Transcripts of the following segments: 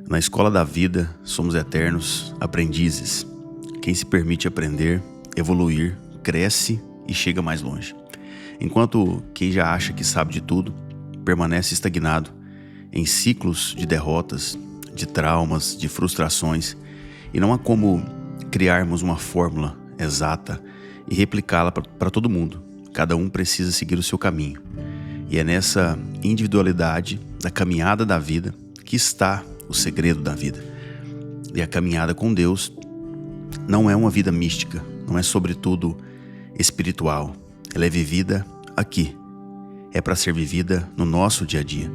Na escola da vida, somos eternos aprendizes. Quem se permite aprender, evoluir, cresce e chega mais longe. Enquanto quem já acha que sabe de tudo, permanece estagnado em ciclos de derrotas, de traumas, de frustrações, e não há como criarmos uma fórmula exata e replicá-la para todo mundo. Cada um precisa seguir o seu caminho. E é nessa individualidade da caminhada da vida que está o segredo da vida. E a caminhada com Deus não é uma vida mística, não é sobretudo espiritual. Ela é vivida aqui. É para ser vivida no nosso dia a dia,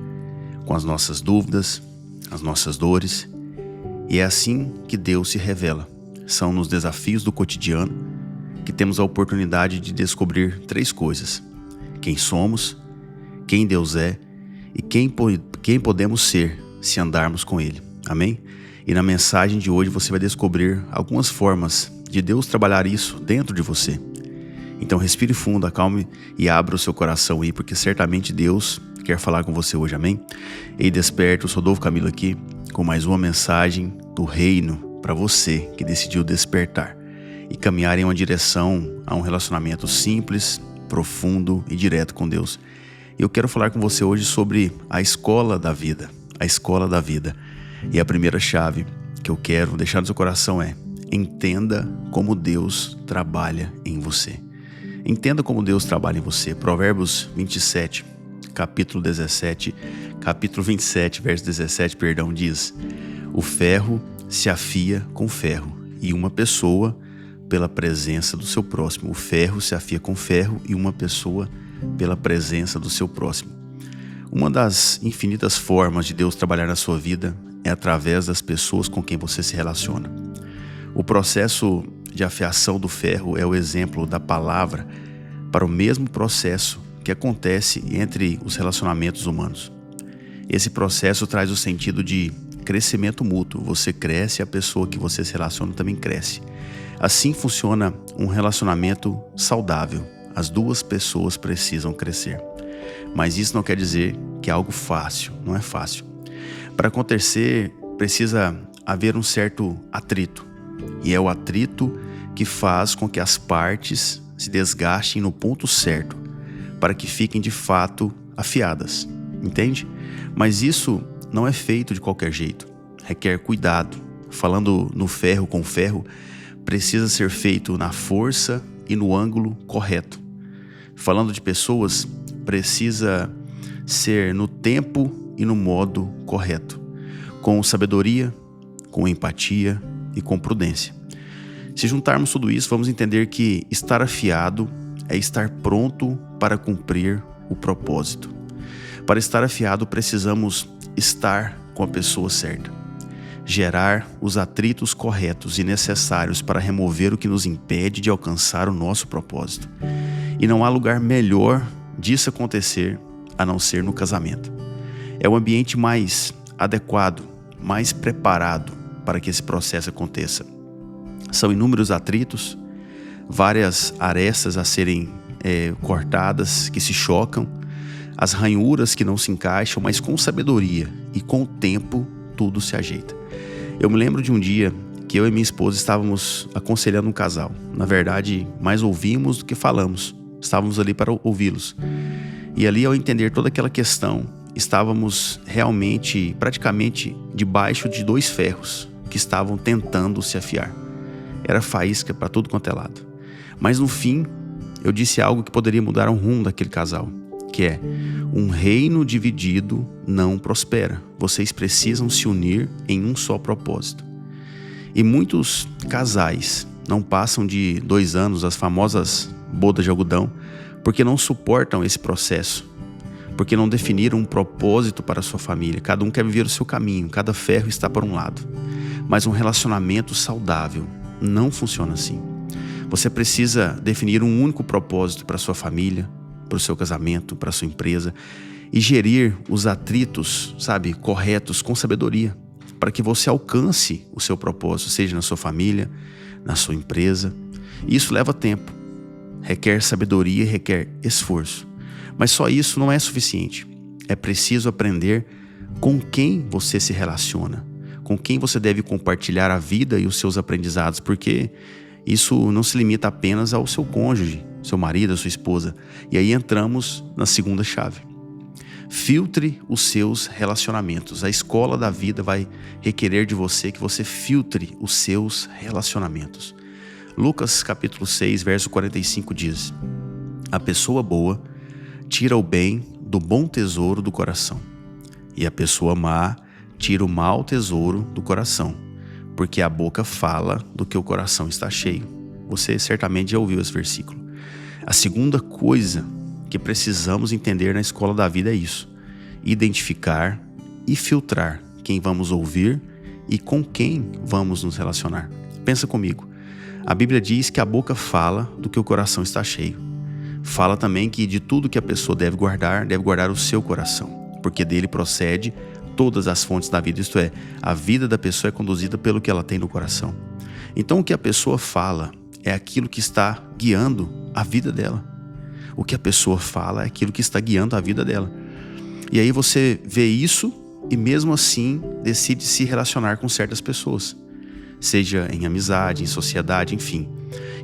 com as nossas dúvidas, as nossas dores. E é assim que Deus se revela. São nos desafios do cotidiano que temos a oportunidade de descobrir 3 coisas: quem somos, quem Deus é e quem podemos ser se andarmos com Ele. Amém? E na mensagem de hoje você vai descobrir algumas formas de Deus trabalhar isso dentro de você. Então respire fundo, acalme e abra o seu coração aí, porque certamente Deus quer falar com você hoje. Amém? Ei, desperta, eu sou Rodolfo Camilo aqui com mais uma mensagem do reino para você que decidiu despertar e caminhar em uma direção a um relacionamento simples, profundo e direto com Deus. Eu quero falar com você hoje sobre a escola da vida. A escola da vida. E a primeira chave que eu quero deixar no seu coração é: entenda como Deus trabalha em você. Entenda como Deus trabalha em você. Provérbios 27, capítulo 27, verso 17, diz: o ferro se afia com ferro, e uma pessoa pela presença do seu próximo. O ferro se afia com ferro e uma pessoa pela presença do seu próximo. Uma das infinitas formas de Deus trabalhar na sua vida é através das pessoas com quem você se relaciona. O processo de afiação do ferro é o exemplo da palavra para o mesmo processo que acontece entre os relacionamentos humanos. Esse processo traz o sentido de crescimento mútuo. Você cresce e a pessoa que você se relaciona também cresce. Assim funciona um relacionamento saudável. As 2 pessoas precisam crescer. Mas isso não quer dizer que é algo fácil, não é fácil. Para acontecer, precisa haver um certo atrito. E é o atrito que faz com que as partes se desgastem no ponto certo, para que fiquem de fato afiadas, entende? Mas isso não é feito de qualquer jeito, requer cuidado. Falando no ferro com ferro, precisa ser feito na força e no ângulo correto. Falando de pessoas, precisa ser no tempo e no modo correto, com sabedoria, com empatia e com prudência. Se juntarmos tudo isso, vamos entender que estar afiado é estar pronto para cumprir o propósito. Para estar afiado, precisamos estar com a pessoa certa, gerar os atritos corretos e necessários para remover o que nos impede de alcançar o nosso propósito. E não há lugar melhor disso acontecer a não ser no casamento. É o ambiente mais adequado, mais preparado para que esse processo aconteça. São inúmeros atritos, várias arestas a serem cortadas, que se chocam, as ranhuras que não se encaixam, mas com sabedoria e com o tempo tudo se ajeita. Eu me lembro de um dia que eu e minha esposa estávamos aconselhando um casal. Na verdade, mais ouvimos do que falamos. Estávamos ali para ouvi-los. E ali, ao entender toda aquela questão, estávamos realmente, praticamente, debaixo de 2 ferros que estavam tentando se afiar. Era faísca para tudo quanto é lado. Mas no fim, eu disse algo que poderia mudar o rumo daquele casal, que é: um reino dividido não prospera. Vocês precisam se unir em um só propósito. E muitos casais não passam de 2 anos, as famosas bodas de algodão, porque não suportam esse processo, porque não definiram um propósito para a sua família. Cada um quer viver o seu caminho, cada ferro está por um lado. Mas um relacionamento saudável não funciona assim. Você precisa definir um único propósito para a sua família, para o seu casamento, para a sua empresa, e gerir os atritos, corretos, com sabedoria, para que você alcance o seu propósito, seja na sua família, na sua empresa. E isso leva tempo, requer sabedoria e requer esforço. Mas só isso não é suficiente. É preciso aprender com quem você se relaciona, com quem você deve compartilhar a vida e os seus aprendizados, porque isso não se limita apenas ao seu cônjuge, seu marido, a sua esposa. E aí entramos na segunda chave. Filtre os seus relacionamentos. A escola da vida vai requerer de você que você filtre os seus relacionamentos. Lucas capítulo 6, verso 45 diz: a pessoa boa tira o bem do bom tesouro do coração, e a pessoa má tira o mau tesouro do coração, porque a boca fala do que o coração está cheio. Você certamente já ouviu esse versículo. A segunda coisa que precisamos entender na escola da vida é isso: identificar e filtrar quem vamos ouvir e com quem vamos nos relacionar. Pensa comigo. A Bíblia diz que a boca fala do que o coração está cheio. Fala também que de tudo que a pessoa deve guardar o seu coração, porque dele procede todas as fontes da vida, isto é, a vida da pessoa é conduzida pelo que ela tem no coração. Então o que a pessoa fala é aquilo que está guiando a vida dela. O que a pessoa fala é aquilo que está guiando a vida dela. E aí você vê isso e mesmo assim decide se relacionar com certas pessoas, seja em amizade, em sociedade, enfim.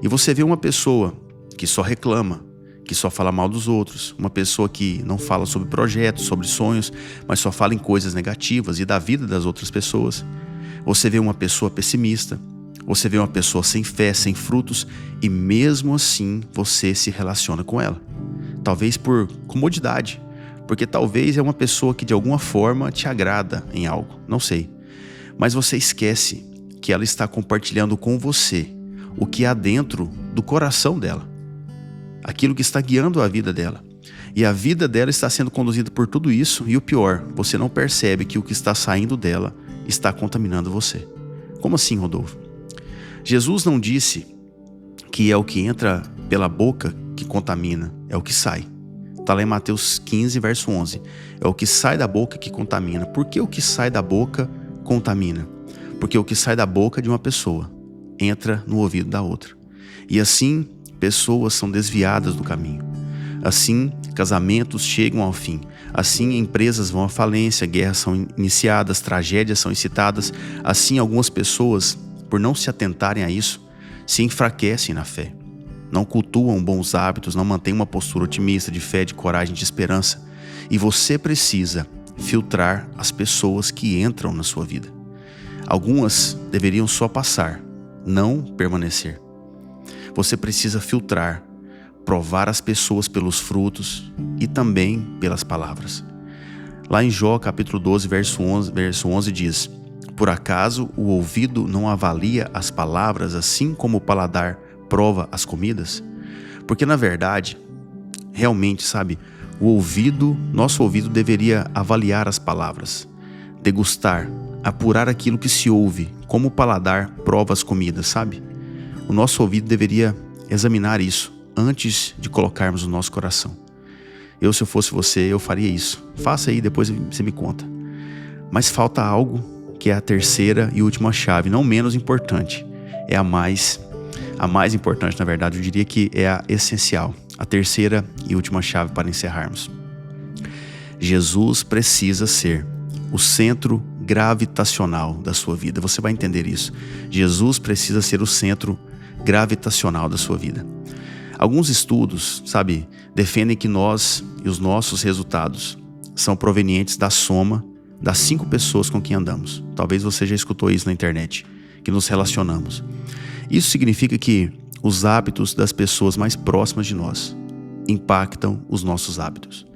E você vê uma pessoa que só reclama, que só fala mal dos outros, uma pessoa que não fala sobre projetos, sobre sonhos, mas só fala em coisas negativas e da vida das outras pessoas. Você vê uma pessoa pessimista, você vê uma pessoa sem fé, sem frutos, e mesmo assim você se relaciona com ela. Talvez por comodidade, porque talvez é uma pessoa que de alguma forma te agrada em algo, não sei. Mas você esquece que ela está compartilhando com você o que há dentro do coração dela, aquilo que está guiando a vida dela. E a vida dela está sendo conduzida por tudo isso, e o pior, você não percebe que o que está saindo dela está contaminando você. Como assim, Rodolfo? Jesus não disse que é o que entra pela boca que contamina, é o que sai. Está lá em Mateus 15, verso 11. É o que sai da boca que contamina. Por que o que sai da boca contamina? Porque o que sai da boca de uma pessoa entra no ouvido da outra. E assim, pessoas são desviadas do caminho. Assim, casamentos chegam ao fim. Assim, empresas vão à falência, guerras são iniciadas, tragédias são incitadas. Assim, algumas pessoas, por não se atentarem a isso, se enfraquecem na fé. Não cultuam bons hábitos, não mantêm uma postura otimista, de fé, de coragem, de esperança. E você precisa filtrar as pessoas que entram na sua vida. Algumas deveriam só passar, não permanecer. Você precisa filtrar, provar as pessoas pelos frutos e também pelas palavras. Lá em Jó, capítulo 12, verso 11 diz: por acaso o ouvido não avalia as palavras assim como o paladar prova as comidas? Porque na verdade, realmente, nosso ouvido deveria avaliar as palavras, degustar, apurar aquilo que se ouve, como o paladar prova as comidas, O nosso ouvido deveria examinar isso antes de colocarmos no nosso coração. Se eu fosse você, eu faria isso. Faça aí, depois você me conta. Mas falta algo que é a terceira e última chave, não menos importante. É a mais importante, na verdade, eu diria que é a essencial. A terceira e última chave para encerrarmos. Jesus precisa ser o centro gravitacional da sua vida. Você vai entender isso. Jesus precisa ser o centro gravitacional da sua vida. Alguns estudos, defendem que nós e os nossos resultados são provenientes da soma das 5 pessoas com quem andamos. Talvez você já escutou isso na internet, que nos relacionamos. Isso significa que os hábitos das pessoas mais próximas de nós impactam os nossos hábitos,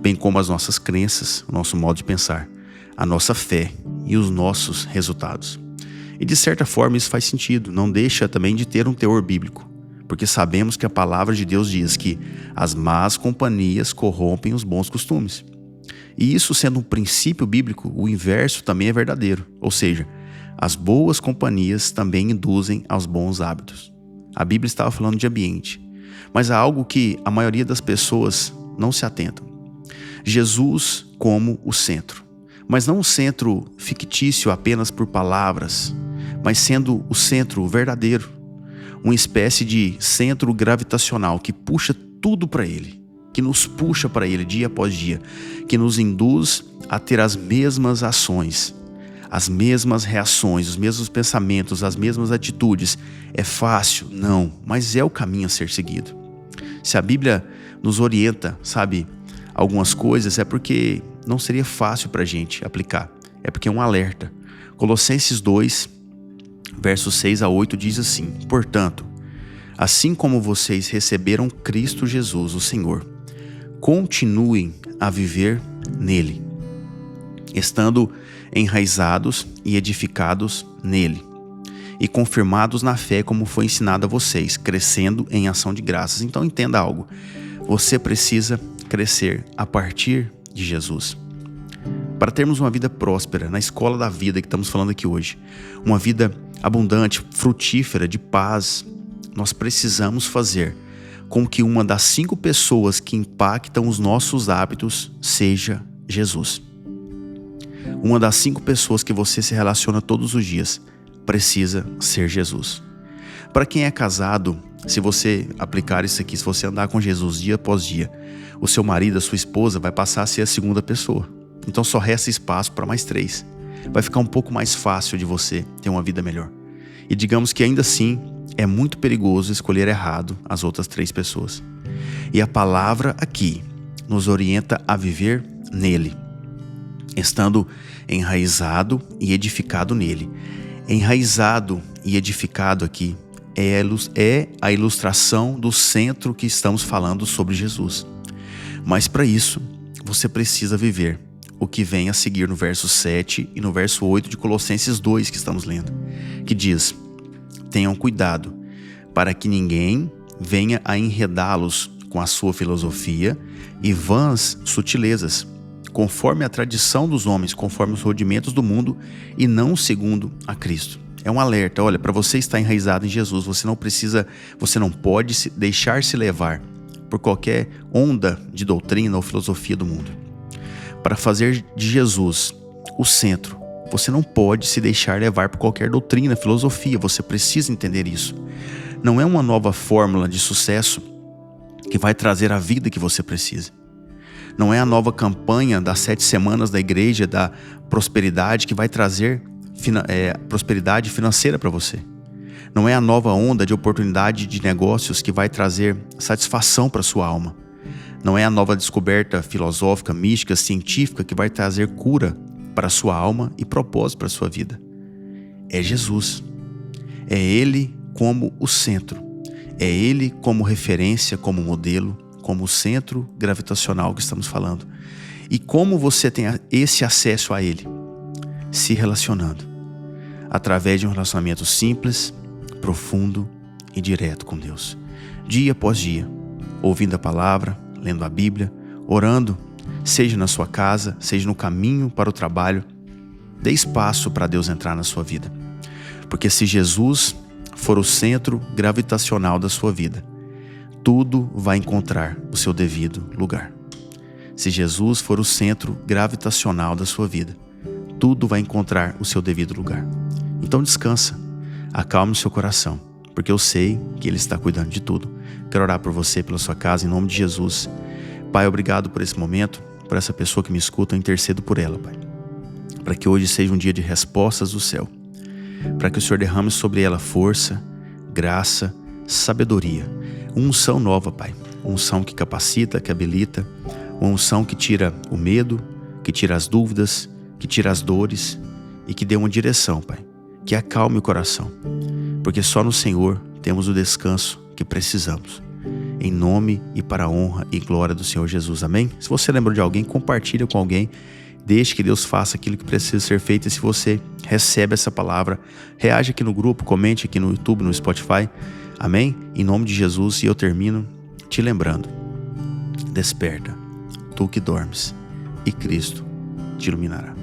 bem como as nossas crenças, o nosso modo de pensar, a nossa fé e os nossos resultados. E de certa forma isso faz sentido, não deixa também de ter um teor bíblico, porque sabemos que a palavra de Deus diz que as más companhias corrompem os bons costumes. E isso sendo um princípio bíblico, o inverso também é verdadeiro, ou seja, as boas companhias também induzem aos bons hábitos. A Bíblia estava falando de ambiente, mas há algo que a maioria das pessoas não se atentam. Jesus como o centro, mas não um centro fictício apenas por palavras, mas sendo o centro verdadeiro, uma espécie de centro gravitacional que puxa tudo para Ele, que nos puxa para Ele dia após dia, que nos induz a ter as mesmas ações, as mesmas reações, os mesmos pensamentos, as mesmas atitudes. É fácil? Não, mas é o caminho a ser seguido. Se a Bíblia nos orienta, sabe, algumas coisas, é porque não seria fácil para a gente aplicar. É porque é um alerta. Colossenses 2, versos 6 a 8 diz assim: portanto, assim como vocês receberam Cristo Jesus, o Senhor, continuem a viver nele, estando enraizados e edificados nele, e confirmados na fé como foi ensinado a vocês, crescendo em ação de graças. Então entenda algo, você precisa crescer a partir de Jesus. Para termos uma vida próspera, na escola da vida que estamos falando aqui hoje, uma vida abundante, frutífera, de paz, nós precisamos fazer com que uma das 5 pessoas que impactam os nossos hábitos seja Jesus. Uma das 5 pessoas que você se relaciona todos os dias precisa ser Jesus. Para quem é casado, se você aplicar isso aqui, se você andar com Jesus dia após dia, o seu marido, a sua esposa vai passar a ser a segunda pessoa. Então só resta espaço para mais 3. Vai ficar um pouco mais fácil de você ter uma vida melhor. E digamos que ainda assim é muito perigoso escolher errado as outras 3 pessoas. E a palavra aqui nos orienta a viver nele, estando enraizado e edificado nele. Enraizado e edificado aqui é a ilustração do centro que estamos falando sobre Jesus. Mas para isso, você precisa viver o que vem a seguir no verso 7 e no verso 8 de Colossenses 2 que estamos lendo, que diz: tenham cuidado para que ninguém venha a enredá-los com a sua filosofia e vãs sutilezas, conforme a tradição dos homens, conforme os rudimentos do mundo e não segundo a Cristo. É um alerta, olha, para você estar enraizado em Jesus, você não pode deixar-se levar por qualquer onda de doutrina ou filosofia do mundo. Para fazer de Jesus o centro, você não pode se deixar levar por qualquer doutrina, filosofia, você precisa entender isso. Não é uma nova fórmula de sucesso que vai trazer a vida que você precisa. Não é a nova campanha das 7 semanas da igreja da prosperidade que vai trazer prosperidade financeira para você. Não é a nova onda de oportunidade de negócios que vai trazer satisfação para sua alma. Não é a nova descoberta filosófica, mística, científica que vai trazer cura para a sua alma e propósito para a sua vida. É Jesus. É Ele como o centro. É Ele como referência, como modelo, como o centro gravitacional que estamos falando. E como você tem esse acesso a Ele? Se relacionando. Através de um relacionamento simples, profundo e direto com Deus. Dia após dia, ouvindo a palavra, lendo a Bíblia, orando, seja na sua casa, seja no caminho para o trabalho. Dê espaço para Deus entrar na sua vida. Porque se Jesus for o centro gravitacional da sua vida, tudo vai encontrar o seu devido lugar. Se Jesus for o centro gravitacional da sua vida, tudo vai encontrar o seu devido lugar. Então descansa, acalme o seu coração, porque eu sei que Ele está cuidando de tudo. Quero orar por você, pela sua casa, em nome de Jesus. Pai, obrigado por esse momento, por essa pessoa que me escuta, eu intercedo por ela, Pai. Para que hoje seja um dia de respostas do céu. Para que o Senhor derrame sobre ela força, graça, sabedoria. Uma unção nova, Pai. Uma unção que capacita, que habilita. Uma unção que tira o medo, que tira as dúvidas, que tira as dores e que dê uma direção, Pai. Que acalme o coração. Porque só no Senhor temos o descanso que precisamos. Em nome e para a honra e glória do Senhor Jesus. Amém? Se você lembra de alguém, compartilha com alguém. Deixe que Deus faça aquilo que precisa ser feito. E se você recebe essa palavra, reage aqui no grupo, comente aqui no YouTube, no Spotify. Amém? Em nome de Jesus. E eu termino te lembrando. Desperta, tu que dormes, e Cristo te iluminará.